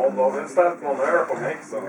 någon då. Vi ställt någon öl på mixen.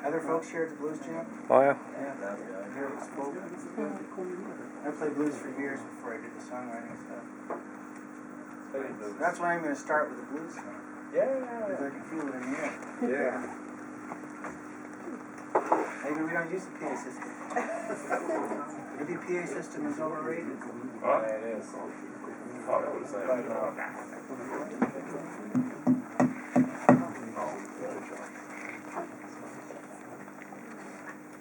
Other folks here at the Blues Jam? Oh yeah. I played blues for years before I did the songwriting stuff. That's why I'm going to start with a blues song. Yeah. Because I can feel it in the air. Yeah. Maybe we don't use the PA system. Maybe the PA system is overrated. Well, it is. I would say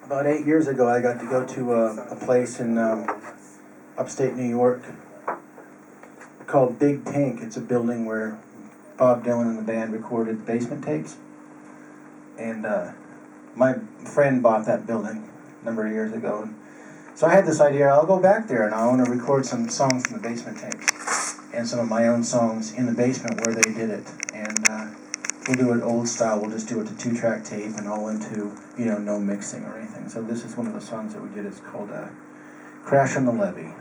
About 8 years ago, I got to go to a place in upstate New York called Big Tank. It's a building where Bob Dylan and the band recorded basement tapes. And my friend bought that building a number of years ago. And so I had this idea, I'll go back there and I want to record some songs from the basement tapes. And some of my own songs in the basement where they did it. And we'll do it old style, we'll just do it to 2-track tape and all into, no mixing or anything. So this is one of the songs that we did. It's called Crash on the Levee.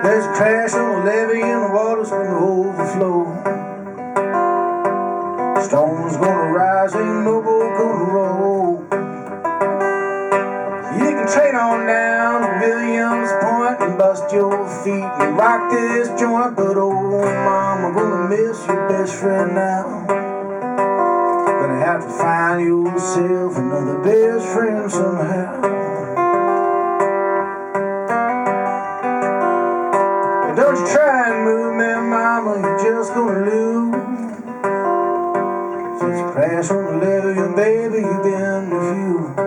There's a crash on the levee and the water's gonna overflow. Storm's gonna rise, ain't no boat gonna roll. You can train on down to Williams Point and bust your feet and rock this joint, but oh mama, gonna miss your best friend now. Gonna have to find yourself another best friend somehow. Don't you try and move me, mama, you're just gonna lose. Since you crashed on the levee, and baby, you've been refused.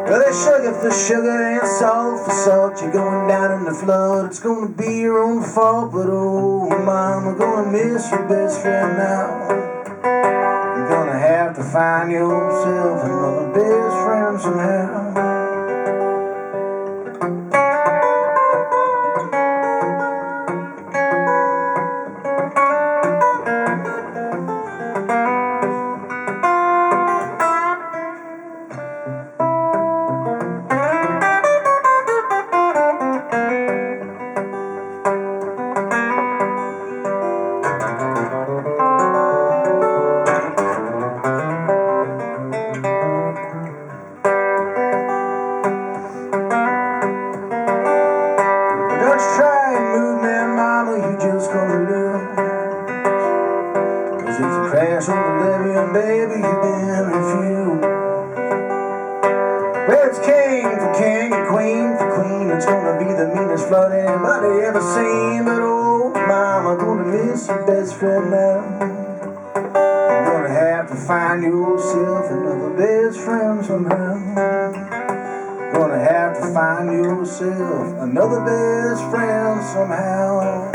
Well, there's sugar for sugar and salt for salt. You're going down in the flood, it's gonna be your own fault. But oh, mama, gonna miss your best friend now. You're gonna have to find yourself another best friend somehow. Find yourself another best friend somehow. Gonna have to find yourself another best friend somehow.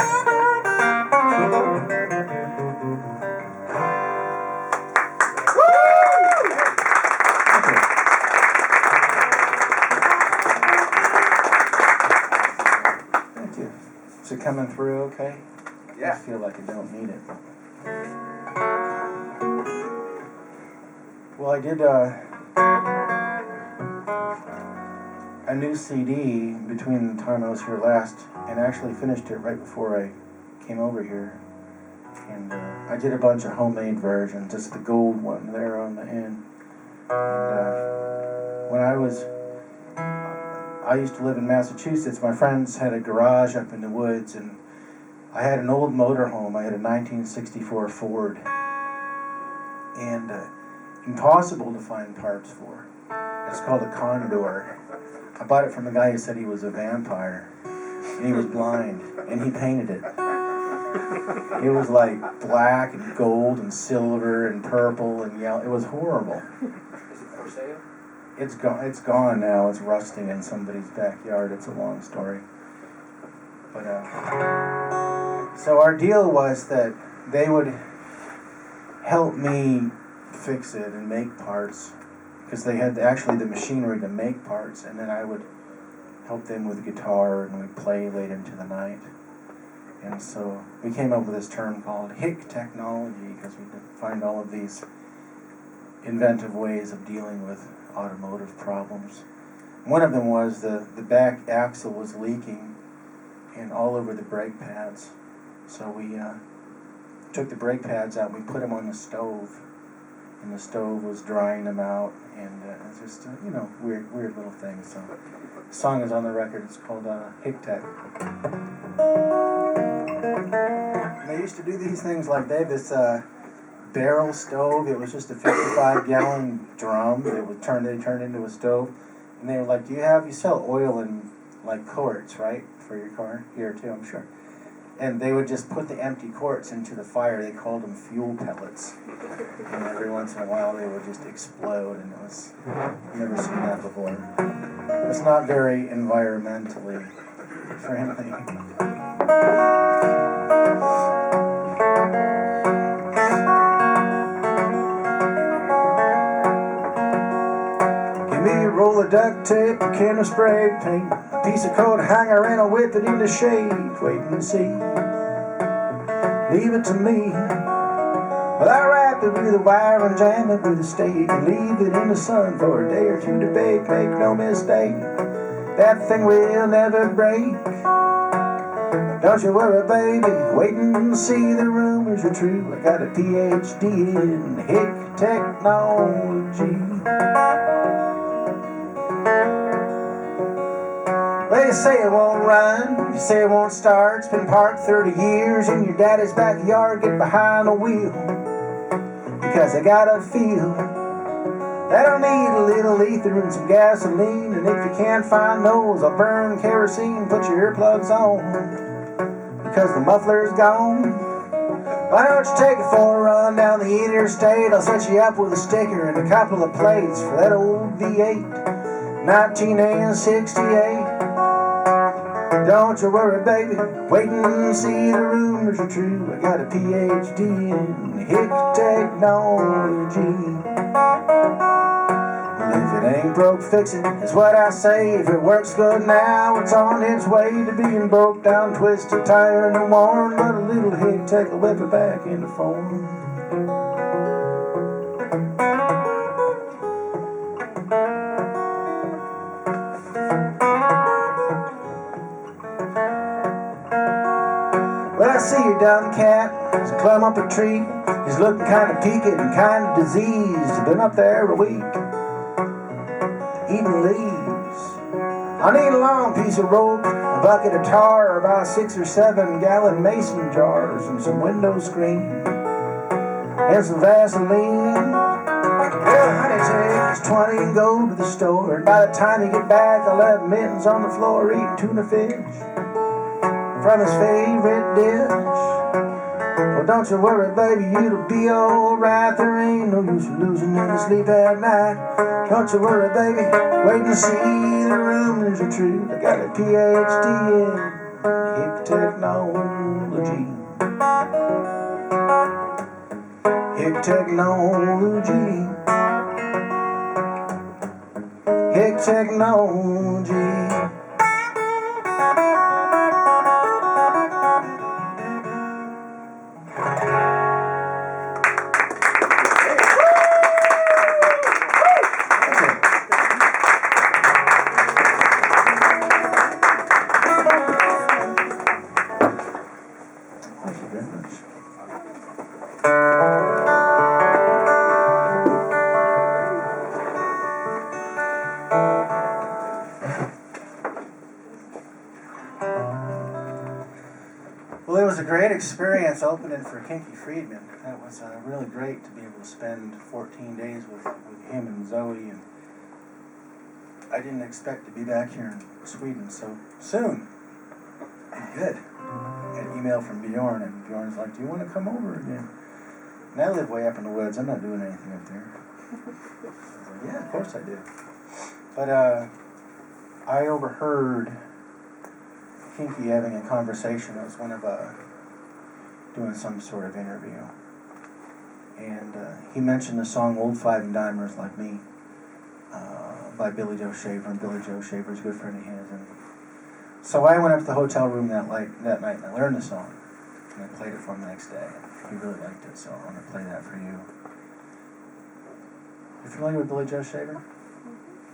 Thank you. Is it coming through okay? Yeah. I feel like I don't need it. Well, I did a new CD between the time I was here last and actually finished it right before I came over here. And I did a bunch of homemade versions, just the gold one there on the end. And when I I used to live in Massachusetts. My friends had a garage up in the woods, and I had an old motorhome. I had a 1964 Ford, and impossible to find parts for. It's called a Condor. I bought it from a guy who said he was a vampire, and he was blind, and he painted it. It was like black and gold and silver and purple and yellow. It was horrible. Is it for sale? It's gone. It's gone now. It's rusting in somebody's backyard. It's a long story. But so our deal was that they would help me fix it and make parts, because they had actually the machinery to make parts, and then I would help them with guitar, and we'd play late into the night. And so we came up with this term called hick technology, because we could find all of these inventive ways of dealing with automotive problems. One of them was the back axle was leaking and all over the brake pads. So we took the brake pads out and we put them on the stove, and the stove was drying them out, and it's just weird little things. So the song is on the record. It's called Hick Tech. And they used to do these things like they had this barrel stove. It was just a 55-gallon drum that they turned into a stove. And they were like, you sell oil in like quarts, right, for your car? Here too, I'm sure. And they would just put the empty quarts into the fire. They called them fuel pellets. And every once in a while they would just explode, and I've never seen that before. It's not very environmentally friendly. Give me a roll of duct tape, a can of spray paint, a piece of coat hanger, and I'll whip it in the shade. Wait and see. Leave it to me. Well, I wrap it with a wire and jam it with a stake, and leave it in the sun for a day or two to bake. Make no mistake, that thing will never break. Don't you worry, baby, wait and see, the rumors are true. I got a PhD in hick technology. Well, you say it won't run, you say it won't start. It's been parked 30 years in your daddy's backyard. Get behind the wheel, because I got a feel that'll need a little ether and some gasoline. And if you can't find those, I'll burn kerosene. Put your earplugs on, because the muffler's gone. Why don't you take it for a run down the interstate? I'll set you up with a sticker and a couple of plates for that old V8, 1968. Don't you worry, baby, wait and see, the rumors are true. I got a PhD in hick technology. Well, if it ain't broke, fix it, is what I say. If it works good now, it's on its way to being broke down, twisted, tired, and worn. But a little hick tech will whip it back into form. Well, I see your dumb cat, he's climbing up a tree. He's looking kind of peaked and kind of diseased. He's been up there a week, eating leaves. I need a long piece of rope, a bucket of tar, about 6 or 7 gallon mason jars, and some window screen, and some Vaseline. Well, honey, take 20 and go to the store. And by the time you get back, I'll have mittens on the floor eating tuna fish from his favorite dish. Well, don't you worry, baby, it'll be alright. There ain't no use in losing any sleep at night. Don't you worry, baby, wait and see, the rumors are true. I got a PhD in hick technology. Hick technology. Hick technology. was a great experience opening for Kinky Friedman. That was really great to be able to spend 14 days with him and Zoe, and I didn't expect to be back here in Sweden so soon. Good. Got an email from Bjorn, and Bjorn's like, "Do you want to come over again?" And I live way up in the woods. I'm not doing anything up there. I was like, yeah, of course I do. But I overheard Kinky having a conversation. It was one of doing some sort of interview, and he mentioned the song "Old Five and Dimers Like Me" by Billy Joe Shaver, and Billy Joe Shaver's a good friend of his. And so I went up to the hotel room that night and I learned the song, and I played it for him the next day. He really liked it, so I'm going to play that for you. You familiar with Billy Joe Shaver?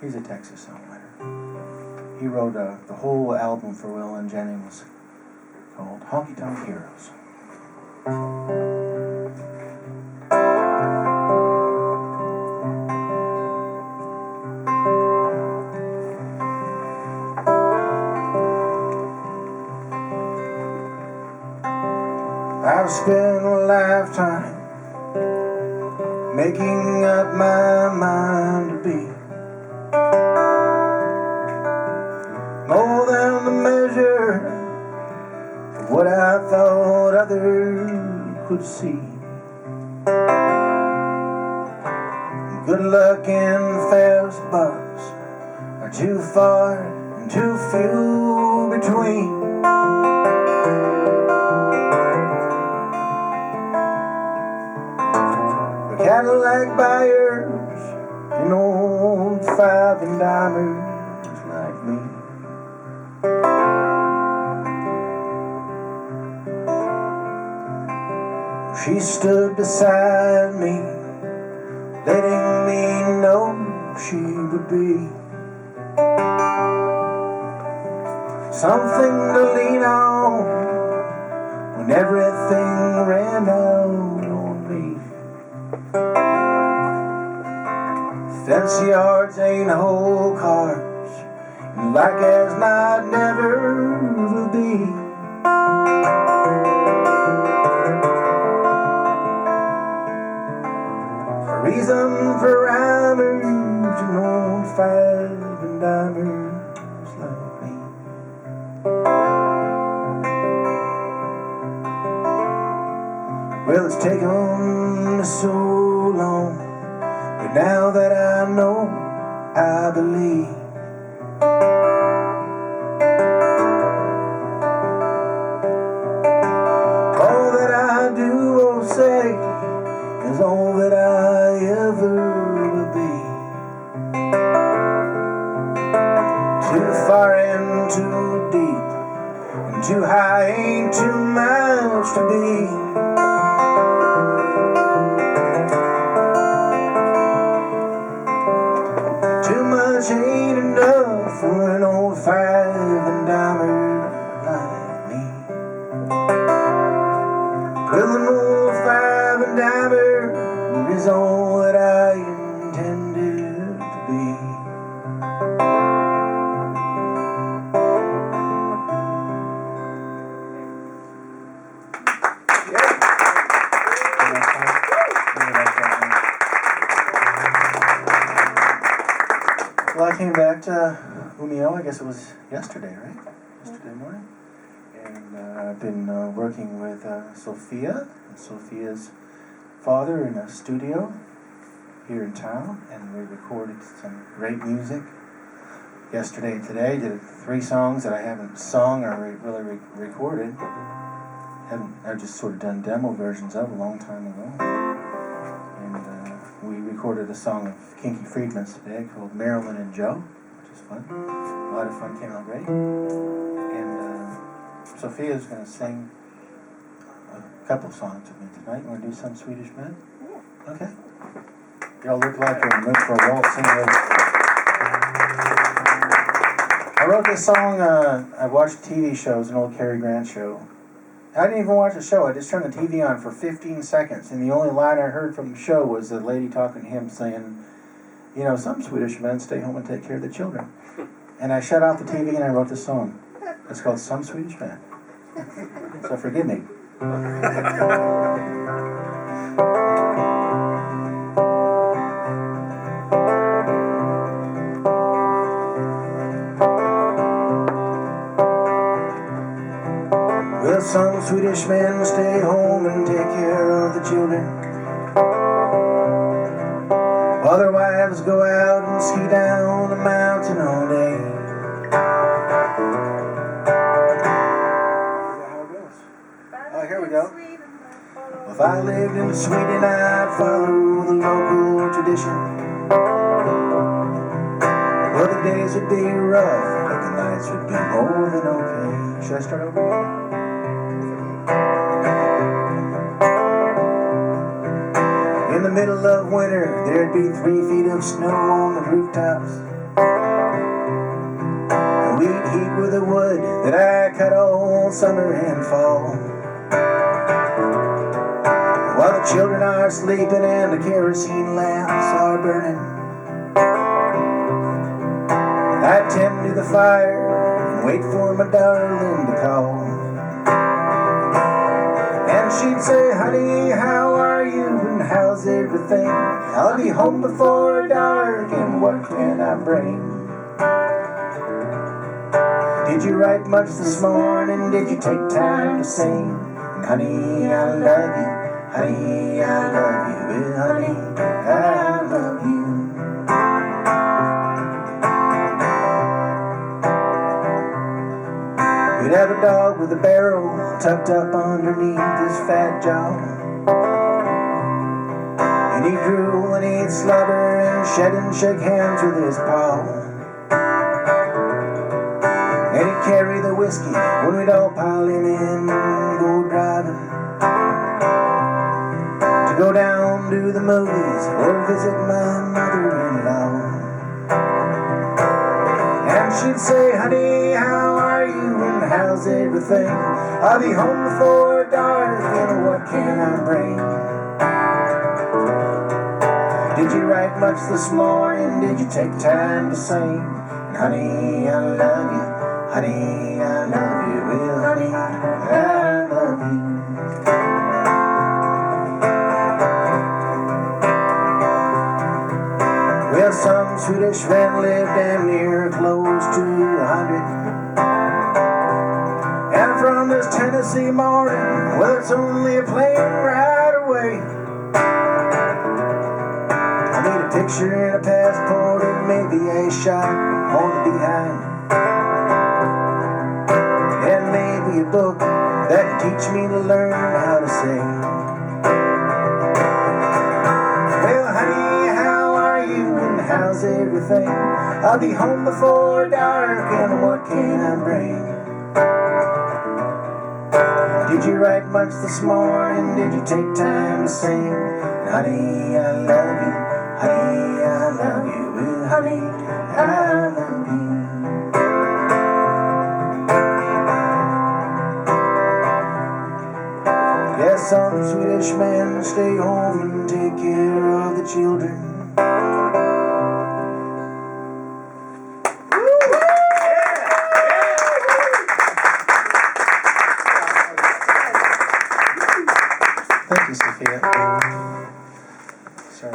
He's a Texas songwriter. He wrote the whole album for Will and Jennings called Honky Tonk Heroes. I've spent a lifetime making up my mind to be more than the measure of what I thought others could see. Good luck and fast bucks are too far and too few between. Cadillac buyers and old five and dimers like me. She stood beside me, letting me know she would be something to lean on when everything ran out on me. Fence yards ain't whole cars, and like as not never will be. A reason for rhymers and old five and dimers like me. Well, it's taken me so long, but now that I know, I believe. All that I do or say is all that I ever will be. Too far and too deep, and too high ain't too much to be. Ain't enough for an old five and dimer like me. Well, an old five and dimer is all that I intended to be. Well, I came back to Umeå, I guess it was yesterday, right? Yesterday morning. And I've been working with Sophia and Sophia's father in a studio here in town, and we recorded some great music yesterday and today. Did 3 songs that I haven't sung or really recorded. I've just sort of done demo versions of a long time ago. We recorded a song of Kinky Friedman's today called Marilyn and Joe, which is fun. A lot of fun, came out great. And Sophia's going to sing a couple songs with me tonight. You want to do some Swedish Men? Yeah. Okay. Y'all look like you're in the mood for a waltz anyway. I wrote this song, I watched TV shows, an old Cary Grant show. I didn't even watch the show. I just turned the TV on for 15 seconds, and the only line I heard from the show was the lady talking to him saying, you know, some Swedish men stay home and take care of the children. And I shut off the TV and I wrote this song. It's called Some Swedish Men. So forgive me. Well, some Swedish men stay home and take care of the children, while their wives go out and ski down the mountain all day. Oh, here we go. If I lived in Sweden, I'd follow the local tradition. Well, the days would be rough, but the nights would be more than okay. Should I start over again? In the middle of winter, there'd be 3 feet of snow on the rooftops. And we'd heat with the wood that I cut all summer and fall. While the children are sleeping and the kerosene lamps are burning, I'd tend to the fire and wait for my darling to call. And she'd say, honey, how are you and how's everything? I'll be home before dark and what can I bring? Did you write much this morning? Did you take time to sing? And honey, I love you. Honey, I love you. Well, honey, I love you. We'd have a dog with a barrel tucked up underneath his fat jaw. And he'd drool and he'd slobber and shed and shake hands with his paw. And he'd carry the whiskey when we'd all pile him in and go driving, to go down to the movies or visit my mother-in-law. And she'd say, honey, how are you and how's everything? I'll be home before dark and what can I bring? Did you write much this morning? Did you take time to sing? And honey, I love you. Honey, I love you. Well, honey, I love you. Well, some Swedish men live damn near close to 100. And from this Tennessee morning, well, it's only a plane ride away. I need a picture and a passport and maybe a shot on the behind, and maybe a book that can teach me to learn how to sing. Well, honey, how are you and how's everything? I'll be home before dark and what can I bring? Did you write much this morning? Did you take time to sing? And honey, I love you. Honey, I love you. Well, honey, I love you. Yes, some Swedish men stay home and take care of the children,